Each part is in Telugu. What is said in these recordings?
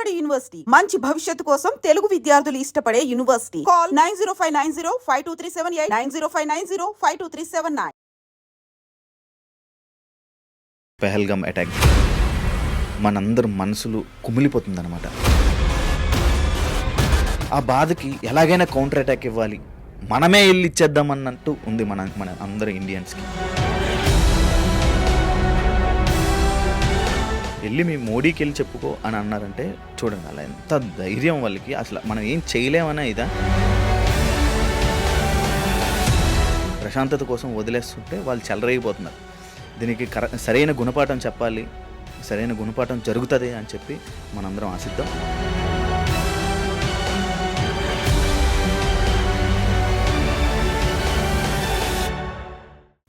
కామారెడ్డి యూనివర్సిటీ మంచి భవిష్యత్తు కోసం తెలుగు విద్యార్థులు ఇష్టపడే యూనివర్సిటీ. కాల్ 9059052378 9059052379. పెహల్గామ్ అటాక్ మనందరి మనసులు కుమిలిపోతుందన్నమాట. ఆ బాధకి ఎలాగైనా కౌంటర్ అటాక్ ఇవ్వాలి, మనమే వెళ్ళి ఇచ్చేద్దామన్నట్టు ఉంది మన అందరు ఇండియన్స్కి. వెళ్ళి మీ మోడీకి వెళ్ళి చెప్పుకో అని అన్నారంటే చూడండి, అలా ఎంత ధైర్యం వాళ్ళకి. అసలు మనం ఏం చేయలేమన్నా ఇదా, ప్రశాంతత కోసం వదిలేస్తుంటే వాళ్ళు చెలరేగిపోతున్నారు. దీనికి సరైన గుణపాఠం చెప్పాలి, సరైన గుణపాఠం జరుగుతుంది అని చెప్పి మనందరం ఆశిద్దాం.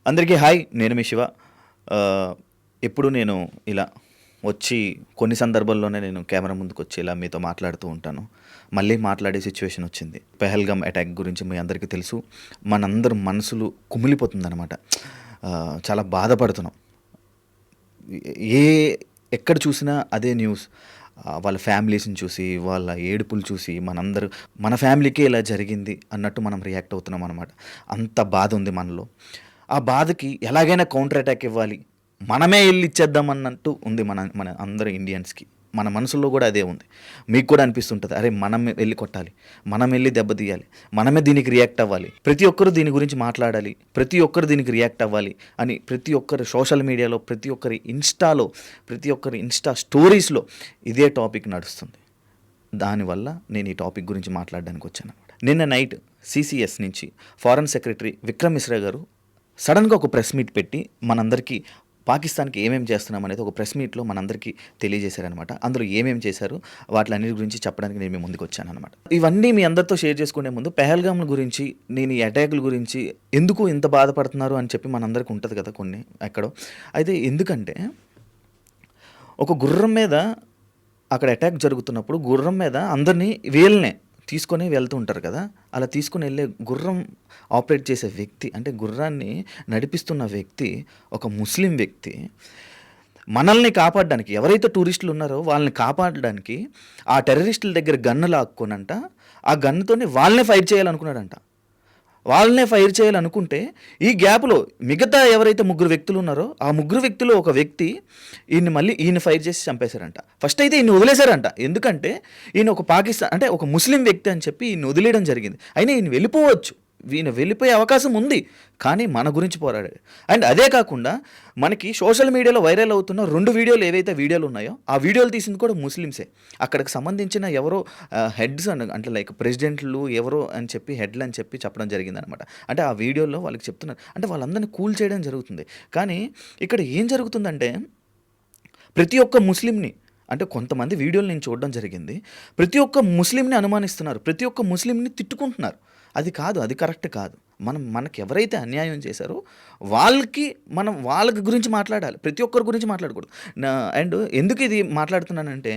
అందరికీ హాయ్, నేను మీ శివ. ఎప్పుడు నేను ఇలా వచ్చి కొన్ని సందర్భాల్లోనే నేను కెమెరా ముందుకు వచ్చి ఇలా మీతో మాట్లాడుతూ ఉంటాను. మళ్ళీ మాట్లాడే సిచ్యువేషన్ వచ్చింది. పెహల్గామ్ అటాక్ గురించి మీ అందరికీ తెలుసు. మనందరి మనసులు కుమిలిపోతుందన్నమాట. చాలా బాధపడుతున్నాం. ఎక్కడ చూసినా అదే న్యూస్. వాళ్ళ ఫ్యామిలీస్ని చూసి, వాళ్ళ ఏడుపులు చూసి మన ఫ్యామిలీకే ఇలా జరిగింది అన్నట్టు మనం రియాక్ట్ అవుతున్నాం అన్నమాట. అంత బాధ ఉంది మనలో. ఆ బాధకి ఎలాగైనా కౌంటర్ అటాక్ ఇవ్వాలి, మనమే వెళ్ళి ఇచ్చేద్దామన్నట్టు ఉంది మన అందరు ఇండియన్స్కి. మన మనసులో కూడా అదే ఉంది. మీకు కూడా అనిపిస్తుంటుంది, అరే మనం వెళ్ళి కొట్టాలి, మనం వెళ్ళి దెబ్బతీయాలి, మనమే దీనికి రియాక్ట్ అవ్వాలి, ప్రతి ఒక్కరు దీని గురించి మాట్లాడాలి, ప్రతి ఒక్కరు దీనికి రియాక్ట్ అవ్వాలి అని ప్రతి ఒక్కరు సోషల్ మీడియాలో, ప్రతి ఒక్కరి ఇన్స్టాలో, ప్రతి ఒక్కరి ఇన్స్టా స్టోరీస్లో ఇదే టాపిక్ నడుస్తుంది. దానివల్ల నేను ఈ టాపిక్ గురించి మాట్లాడడానికి వచ్చాను అనమాట. నిన్న నైట్ సిసిఎస్ నుంచి ఫారెన్ సెక్రటరీ విక్రమ్ మిశ్రా గారు సడన్గా ఒక ప్రెస్ మీట్ పెట్టి మనందరికీ పాకిస్తాన్కి ఏమేమి చేస్తున్నాం అనేది ఒక ప్రెస్ మీట్లో మనందరికీ తెలియజేశారనమాట. అందులో ఏమేమి చేశారు వాటిలన్నిటి గురించి చెప్పడానికి నేను మీ ముందుకు వచ్చాను అనమాట. ఇవన్నీ మీ అందరితో షేర్ చేసుకునే ముందు పెహల్గామ్ గురించి, నేను ఈ అటాకుల గురించి ఎందుకు ఇంత బాధపడుతున్నారు అని చెప్పి మనందరికీ ఉంటుంది కదా కొన్ని ఎక్కడో. అయితే ఎందుకంటే ఒక గుర్రం మీద అక్కడ అటాక్ జరుగుతున్నప్పుడు గుర్రం మీద అందరినీ వీళ్ళనే తీసుకొని వెళ్తూ ఉంటారు కదా. అలా తీసుకుని వెళ్ళే గుర్రం ఆపరేట్ చేసే వ్యక్తి, అంటే గుర్రాన్ని నడిపిస్తున్న వ్యక్తి ఒక ముస్లిం వ్యక్తి. మనల్ని కాపాడడానికి, ఎవరైతే టూరిస్టులు ఉన్నారో వాళ్ళని కాపాడడానికి ఆ టెర్రరిస్టుల దగ్గర గన్ను లాక్కోనంట, ఆ గన్నుతోనే వాళ్ళనే ఫైర్ చేయాలనుకున్నాడంట. వాళ్ళనే ఫైర్ చేయాలనుకుంటే ఈ గ్యాప్లో మిగతా ఎవరైతే ముగ్గురు వ్యక్తులు ఉన్నారో ఆ ముగ్గురు వ్యక్తులు ఒక వ్యక్తి ఈయన ఫైర్ చేసి చంపేశారంట. ఫస్ట్ అయితే ఈయన వదిలేశారంట. ఎందుకంటే ఈయన ఒక పాకిస్తాన్, అంటే ఒక ముస్లిం వ్యక్తి అని చెప్పి ఈయన వదిలేయడం జరిగింది. అయినా ఈయన వెళ్ళిపోవచ్చు, ఈయన వెళ్ళిపోయే అవకాశం ఉంది, కానీ మన గురించి పోరాడాడు. అండ్ అదే కాకుండా మనకి సోషల్ మీడియాలో వైరల్ అవుతున్న 2 వీడియోలు ఏవైతే వీడియోలు ఉన్నాయో ఆ వీడియోలు తీసింది కూడా ముస్లిమ్సే. అక్కడికి సంబంధించిన ఎవరో హెడ్స్ అంటే లైక్ ప్రెసిడెంట్లు ఎవరో అని చెప్పి హెడ్లు అని చెప్పి చెప్పడం జరిగిందనమాట. అంటే ఆ వీడియోలో వాళ్ళకి చెప్తున్నారు, అంటే వాళ్ళందరినీ కూల్ చేయడం జరుగుతుంది. కానీ ఇక్కడ ఏం జరుగుతుందంటే ప్రతి ఒక్క ముస్లింని, అంటే కొంతమంది వీడియోలు నేను చూడడం జరిగింది, ప్రతి ఒక్క ముస్లింని అనుమానిస్తున్నారు, ప్రతి ఒక్క ముస్లింని తిట్టుకుంటున్నారు. అది కాదు, అది కరెక్ట్ కాదు. మనకి ఎవరైతే అన్యాయం చేశారో వాళ్ళకి గురించి మాట్లాడాలి, ప్రతి ఒక్కరి గురించి మాట్లాడకూడదు. అండ్ ఎందుకు ఇది మాట్లాడుతున్నానంటే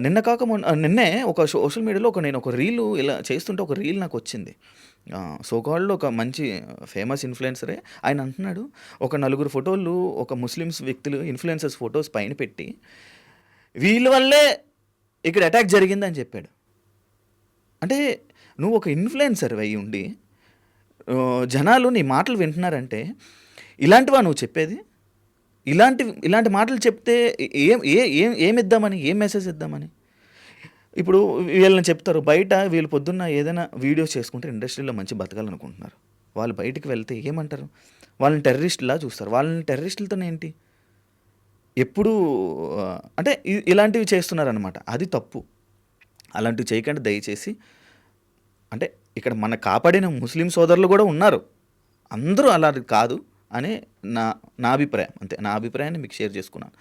నిన్నే ఒక సోషల్ మీడియాలో నేను ఒక రీల్ ఇలా చేస్తుంటే ఒక రీల్ నాకు వచ్చింది. సోకాల్డ్లో ఒక మంచి ఫేమస్ ఇన్ఫ్లుయెన్సరే ఆయన అంటున్నాడు, ఒక 4 ఫోటోలు ఒక ముస్లిమ్స్ వ్యక్తులు ఇన్ఫ్లుయెన్సర్స్ ఫొటోస్ పైన పెట్టి వీళ్ళ వల్లే ఇక్కడ అటాక్ జరిగిందని చెప్పాడు. అంటే నువ్వు ఒక ఇన్ఫ్లుయెన్సర్ అయి ఉండి జనాలు నీ మాటలు వింటున్నారంటే ఇలాంటివా నువ్వు చెప్పేది? ఇలాంటి మాటలు చెప్తే ఏమిద్దామని, ఏం మెసేజ్ ఇద్దామని? ఇప్పుడు వీళ్ళని చెప్తారు, బయట వీళ్ళు పొద్దున్న ఏదైనా వీడియోస్ చేసుకుంటే ఇండస్ట్రీలో మంచి బతకాలనుకుంటున్నారు. వాళ్ళు బయటికి వెళ్తే ఏమంటారు? వాళ్ళని టెర్రరిస్టులా చూస్తారు. వాళ్ళని టెర్రరిస్టులతో ఏంటి? ఎప్పుడు అంటే ఇలాంటివి చేస్తున్నారనమాట. అది తప్పు. అలాంటివి చేయకండి దయచేసి. అంటే ఇక్కడ మన కాపాడిన ముస్లిం సోదరులు కూడా ఉన్నారు, అందరూ అలా కాదు అని నా అభిప్రాయం. అంతే, నా అభిప్రాయాన్ని మీకు షేర్ చేసుకున్నాను.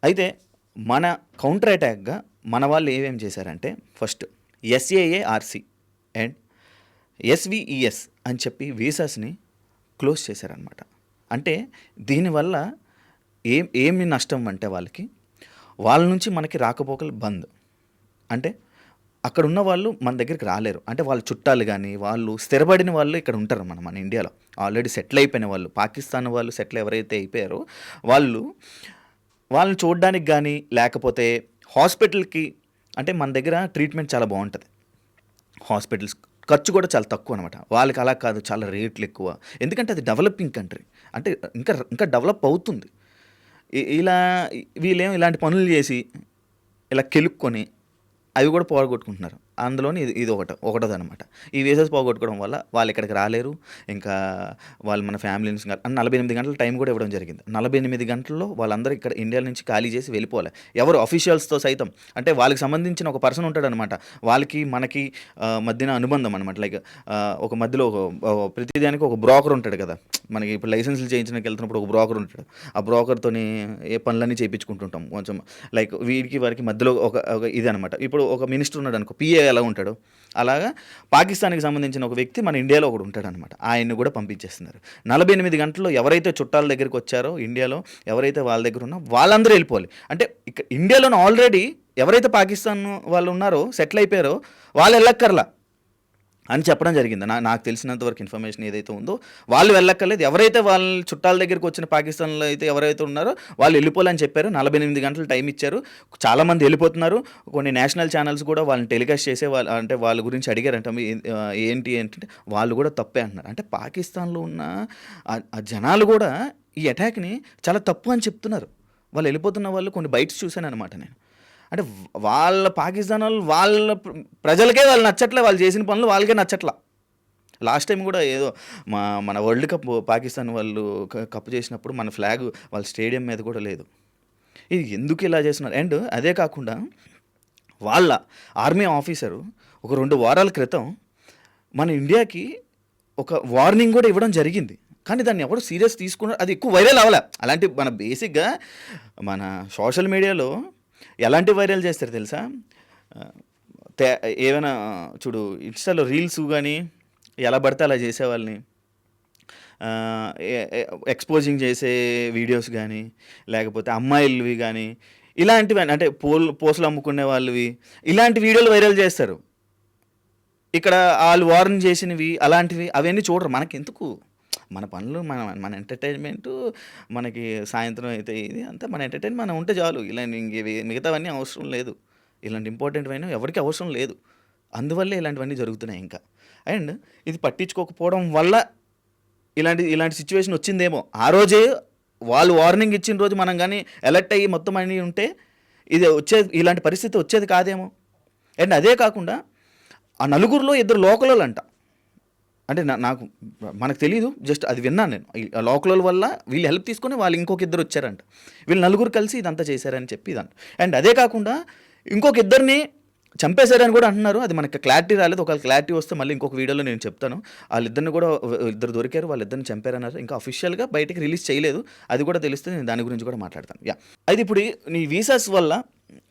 అయితే మన కౌంటర్ అటాక్గా మన వాళ్ళు ఏమేమి చేశారంటే ఫస్ట్ SAARC అండ్ SVES అని చెప్పి వీసాస్ని క్లోజ్ చేశారనమాట. అంటే దీనివల్ల ఏమి నష్టం అంటే వాళ్ళ నుంచి మనకి రాకపోకలు బంద్. అంటే అక్కడ ఉన్న వాళ్ళు మన దగ్గరికి రాలేరు. అంటే వాళ్ళ చుట్టాలు కానీ వాళ్ళు స్థిరపడిన వాళ్ళు ఇక్కడ ఉంటారు మన ఇండియాలో. ఆల్రెడీ సెటిల్ అయిపోయిన వాళ్ళు, పాకిస్తాన్ వాళ్ళు సెటిల్ ఎవరైతే అయిపోయారో వాళ్ళని చూడడానికి కానీ, లేకపోతే హాస్పిటల్‌కి అంటే మన దగ్గర ట్రీట్మెంట్ చాలా బావుంటది. హాస్పిటల్స్ ఖర్చు కూడా చాలా తక్కువ అనమాట. వాళ్ళకి అలా కాదు, చాలా రేట్లు ఎక్కువ. ఎందుకంటే అది డెవలపింగ్ కంట్రీ. అంటే ఇంకా డెవలప్ అవుతుంది. ఇలా వీళ్ళేమో ఇలాంటి పనులు చేసి, ఇలా కెలుక్కొని అవి కూడా పోగొట్టుకుంటున్నారు. అందులోని ఇది ఒకటోదనమాట. ఈ వీసాస్ పోగొట్టుకోవడం వల్ల వాళ్ళు ఇక్కడికి రాలేరు. ఇంకా వాళ్ళు మన ఫ్యామిలీని 48 గంటల టైం కూడా ఇవ్వడం జరిగింది. 48 గంటల్లో వాళ్ళందరూ ఇక్కడ ఇండియా నుంచి ఖాళీ చేసి వెళ్ళిపోవాలి. ఎవరు అఫీషియల్స్‌తో సైతం. అంటే వాళ్ళకి సంబంధించిన ఒక పర్సన్ ఉంటాడనమాట. వాళ్ళకి మనకి మధ్యన అనుబంధం అనమాట. లైక్ ఒక మధ్యలో ప్రతిదానికి ఒక బ్రోకర్ ఉంటాడు కదా! మనకి ఇప్పుడు లైసెన్స్‌లు చేయించడానికి వెళ్తున్నప్పుడు ఒక బ్రోకర్ ఉంటాడు. ఆ బ్రోకర్‌తోని ఏ పనులన్నీ చేయించుకుంటుంటాం. కొంచెం లైక్ వీడికి వారికి మధ్యలో ఒక ఇదనమాట. ఇప్పుడు ఒక మినిస్టర్ ఉన్నాడనుకో, పీఏ ఎలా ఉంటాడో అలాగా పాకిస్తాన్‌కి సంబంధించిన ఒక వ్యక్తి మన ఇండియాలో ఒకడు ఉంటాడనమాట. ఆయన్ని కూడా పంపించేస్తున్నారు. 48 గంటల్లో ఎవరైతే చుట్టాల దగ్గరికి వచ్చారో ఇండియాలో, ఎవరైతే వాళ్ళ దగ్గర ఉన్నారో వాళ్ళందరూ వెళ్ళిపోవాలి. అంటే ఇండియాలోనే ఆల్రెడీ ఎవరైతే పాకిస్తాన్ వాళ్ళు ఉన్నారో, సెటిల్ అయిపోయారో వాళ్ళు వెళ్ళక్కర్లా అని చెప్పడం జరిగింది. నాకు తెలిసినంత వరకు ఇన్ఫర్మేషన్ ఏదైతే ఉందో వాళ్ళు వెళ్ళక్కర్లేదు. ఎవరైతే వాళ్ళ చుట్టాల దగ్గరికి వచ్చిన పాకిస్తాన్లో అయితే ఎవరైతే ఉన్నారో వాళ్ళు వెళ్ళిపోవాలని చెప్పారు. 48 గంటలు టైం ఇచ్చారు. చాలామంది వెళ్ళిపోతున్నారు. కొన్ని నేషనల్ ఛానల్స్ కూడా వాళ్ళని టెలికాస్ట్ చేసే అంటే వాళ్ళ గురించి అడిగారంట. ఏంటంటే వాళ్ళు కూడా తప్పే అంటున్నారు. అంటే పాకిస్తాన్లో ఉన్న ఆ జనాలు కూడా ఈ అటాక్ని చాలా తప్పు అని చెప్తున్నారు. వాళ్ళు వెళ్ళిపోతున్న వాళ్ళు కొన్ని బైట్స్ చూశాను అనమాట నేను. అంటే వాళ్ళ పాకిస్తాన్ వాళ్ళ ప్రజలకే వాళ్ళు నచ్చట్లే, వాళ్ళు చేసిన పనులు వాళ్ళకే నచ్చట్లా. లాస్ట్ టైం కూడా ఏదో మన వరల్డ్ కప్ పాకిస్తాన్ వాళ్ళు కప్ చేసినప్పుడు మన ఫ్లాగ్ వాళ్ళ స్టేడియం మీద కూడా లేదు. ఇది ఎందుకు ఇలా చేస్తున్నారు? అండ్ అదే కాకుండా వాళ్ళ ఆర్మీ ఆఫీసరు ఒక 2 వారాల క్రితం మన ఇండియాకి ఒక వార్నింగ్ కూడా ఇవ్వడం జరిగింది. కానీ దాన్ని ఎవరు సీరియస్ తీసుకున్నారు, అది ఎక్కువ వైరల్ అవ్వలే. అలాంటి మన బేసిక్గా మన సోషల్ మీడియాలో ఎలాంటి వైరల్ చేస్తారు తెలుసా? ఏమైనా చూడు, ఇన్స్టాలో రీల్స్ కానీ ఎలా పడితే అలా చేసేవాళ్ళని ఎక్స్పోజింగ్ చేసే వీడియోస్ కానీ, లేకపోతే అమ్మాయిలవి కానీ, ఇలాంటివి అంటే పోస్టులు అమ్ముకునే వాళ్ళవి, ఇలాంటి వీడియోలు వైరల్ చేస్తారు. ఇక్కడ వాళ్ళు వార్న్ చేసినవి అలాంటివి అవన్నీ చూడరు. మనకెందుకు? మన పనులు మన ఎంటర్టైన్మెంటు, మనకి సాయంత్రం అయితే ఇది అంతా మన ఎంటర్టైన్మెంట్ మనం ఉంటే చాలు. ఇలా మిగతావన్నీ అవసరం లేదు. ఇలాంటి ఇంపార్టెంట్వైనా ఎవరికి అవసరం లేదు. అందువల్లే ఇలాంటివన్నీ జరుగుతున్నాయి ఇంకా. అండ్ ఇది పట్టించుకోకపోవడం వల్ల ఇలాంటి సిచ్యువేషన్ వచ్చిందేమో. ఆ రోజే వాళ్ళు వార్నింగ్ ఇచ్చిన రోజు మనం కానీ అలర్ట్ అయ్యి మొత్తం అన్నీ ఉంటే ఇలాంటి పరిస్థితి వచ్చేది కాదేమో. అండ్ అదే కాకుండా ఆ నలుగురిలో 2 లోకల్ అంట. అంటే మనకు తెలీదు, జస్ట్ అది విన్నాను నేను. లోకల్ వల్ల వీళ్ళు హెల్ప్ తీసుకొని వాళ్ళు ఇంకొక 2 వచ్చారంట. వీళ్ళు నలుగురు కలిసి ఇదంతా చేశారని చెప్పి ఇదంట. అండ్ అదే కాకుండా ఇంకొక 2ని చంపేశారని కూడా అంటున్నారు. అది మనకి క్లారిటీ రాలేదు. ఒకవేళ క్లారిటీ వస్తే మళ్ళీ ఇంకొక వీడియోలో నేను చెప్తాను. వాళ్ళిద్దరిని కూడా 2 దొరికారు, వాళ్ళిద్దరిని చంపారన్నారు. ఇంకా అఫీషియల్గా బయటకి రిలీజ్ చేయలేదు. అది కూడా తెలిస్తే నేను దాని గురించి కూడా మాట్లాడతాను. అయితే ఇప్పుడు ఈ వీసాస్ వల్ల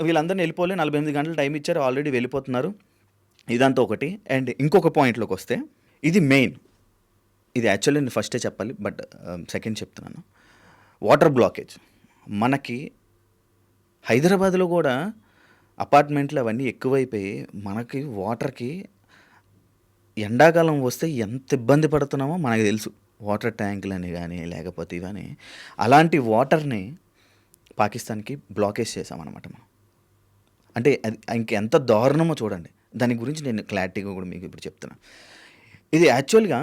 వీళ్ళందరినీ వెళ్ళిపోలే. 48 గంటలు టైం ఇచ్చారు, ఆల్రెడీ వెళ్ళిపోతున్నారు. ఇదంతా ఒకటి. అండ్ ఇంకొక పాయింట్లోకి వస్తే ఇది మెయిన్. ఇది యాక్చువల్లీ నేను ఫస్టే చెప్పాలి, బట్ సెకండ్ చెప్తున్నాను. Water blockage. మనకి హైదరాబాద్లో కూడా అపార్ట్మెంట్లు అవన్నీ ఎక్కువైపోయి మనకి వాటర్కి ఎండాకాలం వస్తే ఎంత ఇబ్బంది పడుతున్నామో మనకు తెలుసు. వాటర్ ట్యాంకులని కానీ లేకపోతే ఇవన్నీ, అలాంటి వాటర్ని పాకిస్తాన్కి బ్లాకేజ్ చేసామన్నమాట మనం. అంటే అది ఇంకెంత దారుణమో చూడండి. దాని గురించి నేను క్లారిటీగా కూడా మీకు ఇప్పుడు చెప్తున్నాను. ఇది యాక్చువల్గా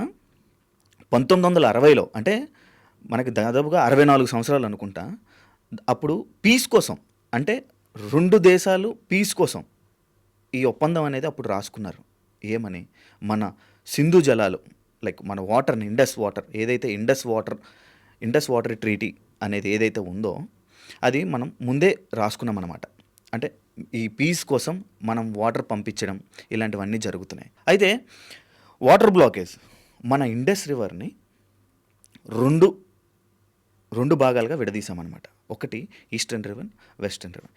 1960లో, అంటే మనకి దాదాపుగా 64 సంవత్సరాలు అనుకుంటా. అప్పుడు పీస్ కోసం, అంటే 2 దేశాలు పీస్ కోసం ఈ ఒప్పందం అనేది అప్పుడు రాసుకున్నారు. ఏమని? మన సింధు జలాలు, లైక్ మన వాటర్ని, ఇండస్ వాటర్ ట్రీటీ అనేది ఏదైతే ఉందో అది మనం ముందే రాసుకున్నాం అన్నమాట. అంటే ఈ పీస్ కోసం మనం వాటర్ పంపించడం ఇలాంటివన్నీ జరుగుతున్నాయి. అయితే వాటర్ బ్లాకేజ్ మన ఇండస్ రివర్ని రెండు భాగాలుగా విడదీసామన్నమాట. ఒకటి ఈస్టర్న్ రివర్, వెస్టర్న్ రివర్.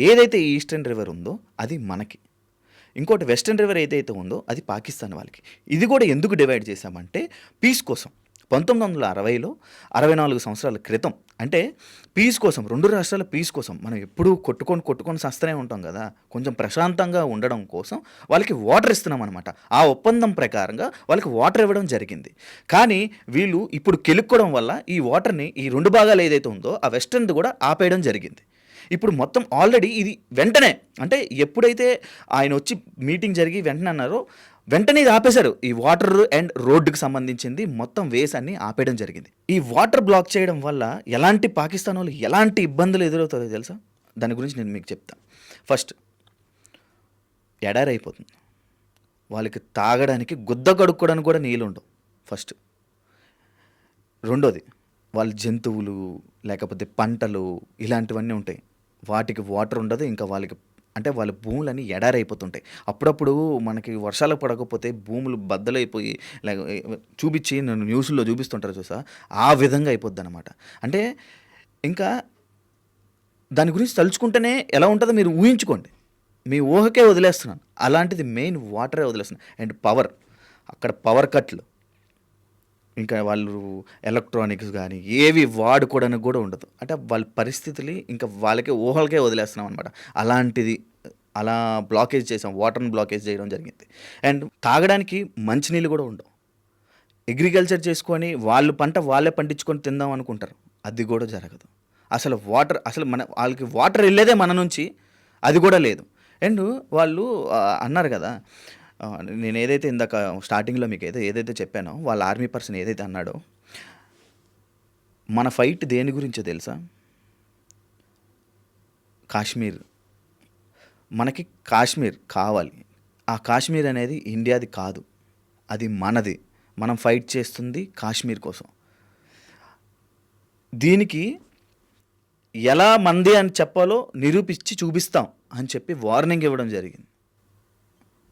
ఏదైతే ఈస్టర్న్ రివర్ ఉందో అది మనకి, ఇంకోటి వెస్టర్న్ రివర్ ఏదైతే ఉందో అది పాకిస్తాన్ వాళ్ళకి. ఇది కూడా ఎందుకు డివైడ్ చేశామంటే పీస్ కోసం. 1960లో 64 సంవత్సరాల క్రితం, అంటే పీస్ కోసం, 2 రాష్ట్రాల పీస్ కోసం. మనం ఎప్పుడూ కొట్టుకొని సస్తనే ఉంటాం కదా. కొంచెం ప్రశాంతంగా ఉండడం కోసం వాళ్ళకి వాటర్ ఇస్తున్నాం అనమాట. ఆ ఒప్పందం ప్రకారంగా వాళ్ళకి వాటర్ ఇవ్వడం జరిగింది. కానీ వీళ్ళు ఇప్పుడు కెలుక్కోవడం వల్ల ఈ వాటర్ని, ఈ 2 భాగాలు ఏదైతే ఉందో ఆ వెస్టర్న్ది కూడా ఆపేయడం జరిగింది. ఇప్పుడు మొత్తం ఆల్రెడీ ఇది వెంటనే అంటే ఎప్పుడైతే ఆయన వచ్చి మీటింగ్ జరిగి వెంటనే అన్నారో వెంటనే ఇది ఆపేశారు. ఈ వాటర్ అండ్ రోడ్డుకి సంబంధించింది మొత్తం వేస్ అన్ని ఆపేయడం జరిగింది. ఈ వాటర్ బ్లాక్ చేయడం వల్ల ఎలాంటి పాకిస్తాన్ వాళ్ళు ఎలాంటి ఇబ్బందులు ఎదురవుతారో తెలుసా? దాని గురించి నేను మీకు చెప్తాను. ఫస్ట్ ఎడారి అయిపోతుంది. వాళ్ళకి తాగడానికి గుద్ద కడుక్కోవడానికి కూడా నీళ్ళు ఉండవు ఫస్ట్. రెండోది వాళ్ళ జంతువులు లేకపోతే పంటలు ఇలాంటివన్నీ ఉంటాయి, వాటికి వాటర్ ఉండదు. ఇంకా వాళ్ళకి అంటే వాళ్ళ భూములన్నీ ఎడారైపోతుంటాయి. అప్పుడప్పుడు మనకి వర్షాలు పడకపోతే భూములు బద్దలైపోయి లేక చూపించి నన్ను న్యూస్లో చూపిస్తుంటారు చూసా, ఆ విధంగా అయిపోద్ది అనమాట. అంటే ఇంకా దాని గురించి తలుచుకుంటేనే ఎలా ఉంటుందో మీరు ఊహించుకోండి. మీ ఊహకే వదిలేస్తున్నాను. అలాంటిది మెయిన్ వాటరే వదిలేస్తున్నాను. అండ్ పవర్, అక్కడ పవర్ కట్లు, ఇంకా వాళ్ళు ఎలక్ట్రానిక్స్ కానీ ఏవి వాడుకోవడానికి కూడా ఉండదు. అంటే వాళ్ళ పరిస్థితులు ఇంకా వాళ్ళకే ఊహలకే వదిలేస్తున్నాం అనమాట. అలాంటిది అలా బ్లాకేజ్ చేసాం, వాటర్ని బ్లాకేజ్ చేయడం జరిగింది. అండ్ తాగడానికి మంచినీళ్ళు కూడా ఉండవు. అగ్రికల్చర్ చేసుకొని వాళ్ళు పంట వాళ్ళే పండించుకొని తిందాం అనుకుంటారు, అది కూడా జరగదు. అసలు వాటర్ అసలు వాళ్ళకి వాటర్ వెళ్ళేదే మన నుంచి, అది కూడా లేదు. అండ్ వాళ్ళు అన్నారు కదా, నేను ఏదైతే ఇందాక స్టార్టింగ్లో మీకు ఏదైతే చెప్పానో వాళ్ళ ఆర్మీ పర్సన్ ఏదైతే అన్నాడో, మన ఫైట్ దేని గురించో తెలుసా? కాశ్మీర్. మనకి కాశ్మీర్ కావాలి. ఆ కాశ్మీర్ అనేది ఇండియాది కాదు, అది మనది. మనం ఫైట్ చేస్తుంది కాశ్మీర్ కోసం. దీనికి ఎలా మంది అని చెప్పాలో నిరూపించి చూపిస్తాం అని చెప్పి వార్నింగ్ ఇవ్వడం జరిగింది.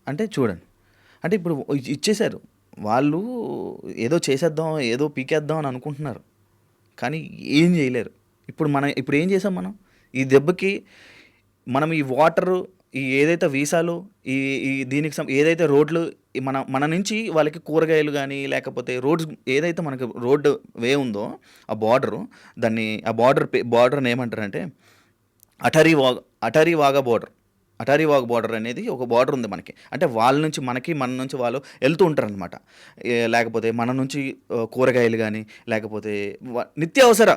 అంటే చూడండి, అంటే ఇప్పుడు ఇచ్చేశారు వాళ్ళు, ఏదో చేసేద్దాం ఏదో పీకేద్దాం అని అనుకుంటున్నారు, కానీ ఏం చేయలేరు. ఇప్పుడు ఏం చేసాం మనం? ఈ దెబ్బకి మనం ఈ వాటరు, ఈ ఏదైతే వీసాలు, ఈ ఈ దీనికి ఏదైతే రోడ్లు, మన నుంచి వాళ్ళకి కూరగాయలు కానీ లేకపోతే రోడ్స్ ఏదైతే మనకి రోడ్డు వే ఉందో ఆ బార్డరు, దాన్ని ఆ బార్డర్ని ఏమంటారంటే అటరీ వాగా బార్డర్ అనేది ఒక బార్డర్ ఉంది మనకి. అంటే వాళ్ళ నుంచి మనకి, మన నుంచి వాళ్ళు వెళ్తూ ఉంటారు అనమాట. లేకపోతే మన నుంచి కూరగాయలు కానీ లేకపోతే నిత్యావసర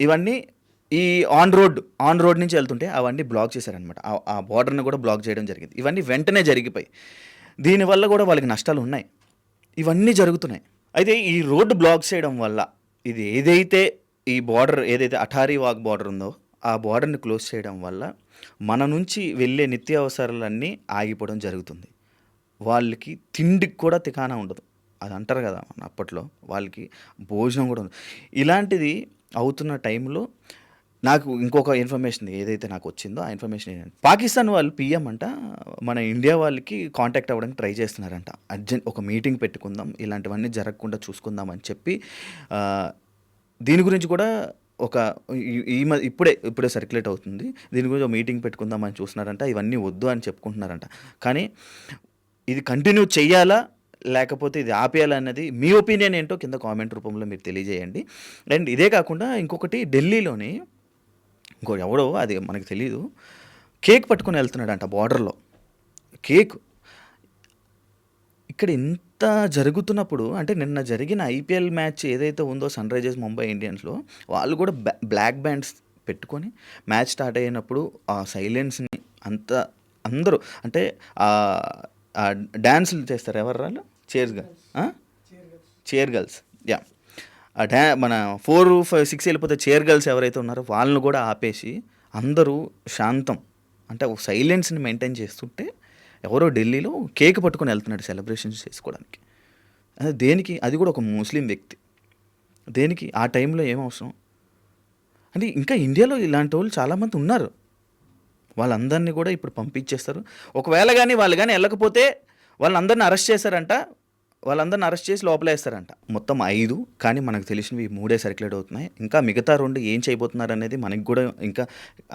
ఇవన్నీ ఈ ఆన్ రోడ్ నుంచి వెళ్తుంటే అవన్నీ బ్లాక్ చేశారనమాట. ఆ బార్డర్ని కూడా బ్లాక్ చేయడం జరిగింది. ఇవన్నీ వెంటనే జరిగిపోయి దీనివల్ల కూడా వాళ్ళకి నష్టాలు ఉన్నాయి. ఇవన్నీ జరుగుతున్నాయి. అయితే ఈ రోడ్డు బ్లాక్ చేయడం వల్ల ఇది ఏదైతే ఈ బార్డర్ ఏదైతే అటారీ వాగ్ బార్డర్ ఉందో ఆ బార్డర్ని క్లోజ్ చేయడం వల్ల మన నుంచి వెళ్ళే నిత్యావసరాలన్నీ ఆగిపోవడం జరుగుతుంది. వాళ్ళకి తిండికి కూడా తికానా ఉండదు. అది అంటారు కదా మన అప్పట్లో, వాళ్ళకి భోజనం కూడా ఉండదు. ఇలాంటిది అవుతున్న టైంలో నాకు ఇంకొక ఇన్ఫర్మేషన్ ఏదైతే నాకు వచ్చిందో ఆ ఇన్ఫర్మేషన్ ఏంటంటే, పాకిస్తాన్ వాళ్ళు పిఎం అంట మన ఇండియా వాళ్ళకి కాంటాక్ట్ అవ్వడానికి ట్రై చేస్తున్నారంట. అర్జెంట్ ఒక మీటింగ్ పెట్టుకుందాం, ఇలాంటివన్నీ జరగకుండా చూసుకుందాం అని చెప్పి దీని గురించి కూడా ఒక ఇప్పుడే సర్క్యులేట్ అవుతుంది. దీని గురించి ఒక మీటింగ్ పెట్టుకుందామని చూస్తున్నారంట. ఇవన్నీ వద్దు అని చెప్పుకుంటున్నారంట. కానీ ఇది కంటిన్యూ చెయ్యాలా లేకపోతే ఇది ఆపేయాలా అన్నది మీ ఒపీనియన్ ఏంటో కింద కామెంట్ రూపంలో మీరు తెలియజేయండి. అండ్ ఇదే కాకుండా ఇంకొకటి, ఢిల్లీలోని ఎవడో అది మనకు తెలీదు, కేక్ పట్టుకొని వెళ్తున్నాడంట బార్డర్లో. కేక్ ఇక్కడ ఇంత జరుగుతున్నప్పుడు, అంటే నిన్న జరిగిన ఐపీఎల్ మ్యాచ్ ఏదైతే ఉందో సన్ రైజర్స్ ముంబై ఇండియన్స్లో, వాళ్ళు కూడా బ్లాక్ బ్యాండ్స్ పెట్టుకొని మ్యాచ్ స్టార్ట్ అయినప్పుడు ఆ సైలెన్స్ని అందరూ అంటే డ్యాన్సులు చేస్తారు. ఎవరు వాళ్ళు? Chair girls. యా, మన 4, 5, 6 వెళ్ళిపోతే చైర్ గర్ల్స్ ఎవరైతే ఉన్నారో వాళ్ళని కూడా ఆపేసి అందరూ శాంతం అంటే ఒక సైలెన్స్ని మెయింటైన్ చేస్తుంటే ఎవరో ఢిల్లీలో కేక్ పట్టుకొని వెళ్తున్నాడు సెలబ్రేషన్స్ చేసుకోవడానికి. అదే దేనికి? అది కూడా ఒక ముస్లిం వ్యక్తి. దేనికి? ఆ టైంలో ఏం అవసరం? అంటే ఇంకా ఇండియాలో ఇలాంటి వాళ్ళు చాలామంది ఉన్నారు. వాళ్ళందరినీ కూడా ఇప్పుడు పంపించేస్తారు. ఒకవేళ కానీ వాళ్ళు కానీ వెళ్ళకపోతే వాళ్ళందరినీ అరెస్ట్ చేశారంట. వాళ్ళందరిని అరెస్ట్ చేసి లోపలేస్తారంట. మొత్తం 5, కానీ మనకు తెలిసినవి 3 సర్క్యులేట్ అవుతున్నాయి. ఇంకా మిగతా 2 ఏం చేయబోతున్నారు అనేది మనకి కూడా ఇంకా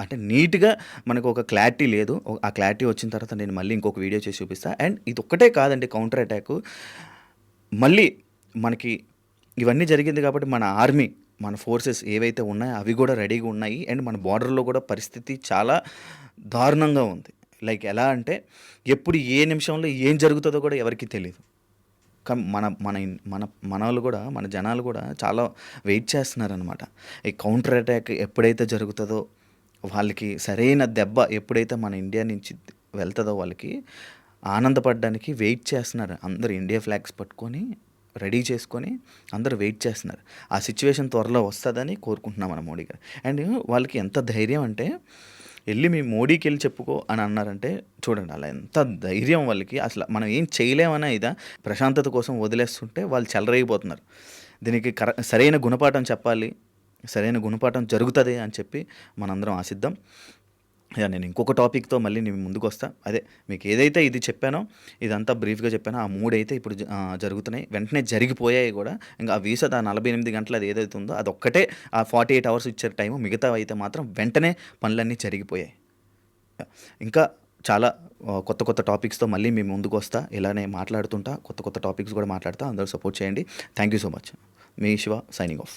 అంటే నీట్గా మనకు ఒక క్లారిటీ లేదు. ఆ క్లారిటీ వచ్చిన తర్వాత నేను మళ్ళీ ఇంకొక వీడియో చేసి చూపిస్తాను. అండ్ ఇది ఒక్కటే కాదండి, కౌంటర్ అటాక్ మళ్ళీ మనకి ఇవన్నీ జరిగింది కాబట్టి మన ఆర్మీ, మన ఫోర్సెస్ ఏవైతే ఉన్నాయో అవి కూడా రెడీగా ఉన్నాయి. అండ్ మన బార్డర్లో కూడా పరిస్థితి చాలా దారుణంగా ఉంది. లైక్ ఎలా అంటే ఎప్పుడు ఏ నిమిషంలో ఏం జరుగుతుందో కూడా ఎవరికీ తెలియదు. కానీ మన వాళ్ళు కూడా, మన జనాలు కూడా చాలా వెయిట్ చేస్తున్నారనమాట. ఈ కౌంటర్ అటాక్ ఎప్పుడైతే జరుగుతుందో వాళ్ళకి సరైన దెబ్బ ఎప్పుడైతే మన ఇండియా నుంచి వెళ్తుందో వాళ్ళకి ఆనందపడడానికి వెయిట్ చేస్తున్నారు. అందరూ ఇండియా ఫ్లాగ్స్ పట్టుకొని రెడీ చేసుకొని అందరూ వెయిట్ చేస్తున్నారు. ఆ సిచ్యువేషన్ త్వరలో వస్తుందని కోరుకుంటున్నాం మన మోడీ గారు. అండ్ వాళ్ళకి ఎంత ధైర్యం అంటే వెళ్ళి మీ మోడీకి వెళ్ళి చెప్పుకో అని అన్నారంటే చూడండి, అలా ఎంత ధైర్యం వాళ్ళకి. అసలు మనం ఏం చేయలేమన్నా ఇదా ప్రశాంతత కోసం వదిలేస్తుంటే వాళ్ళు చెలరేగిపోతున్నారు. దీనికి సరైన గుణపాఠం చెప్పాలి, సరైన గుణపాఠం జరుగుతుంది అని చెప్పి మనందరం ఆశిద్దాం. నేను ఇంకొక టాపిక్తో మళ్ళీ నేను ముందుకు వస్తా. అదే మీకు ఏదైతే ఇది చెప్పానో ఇదంతా బ్రీఫ్గా చెప్పానో ఆ 3 అయితే ఇప్పుడు జరుగుతున్నాయి, వెంటనే జరిగిపోయాయి కూడా. ఇంకా ఆ వీసా 48 గంటలు అది ఏదైతే ఉందో అదొక్కటే ఆ 48 అవర్స్ ఇచ్చారు టైము, మిగతా అయితే మాత్రం వెంటనే పనులన్నీ జరిగిపోయాయి. ఇంకా చాలా కొత్త కొత్త టాపిక్స్తో మళ్ళీ మేము ముందుకు వస్తా. ఇలానే మాట్లాడుతుంటా, కొత్త కొత్త టాపిక్స్ కూడా మాట్లాడుతా. అందరూ సపోర్ట్ చేయండి. Thank you so much. Me Shiva signing off.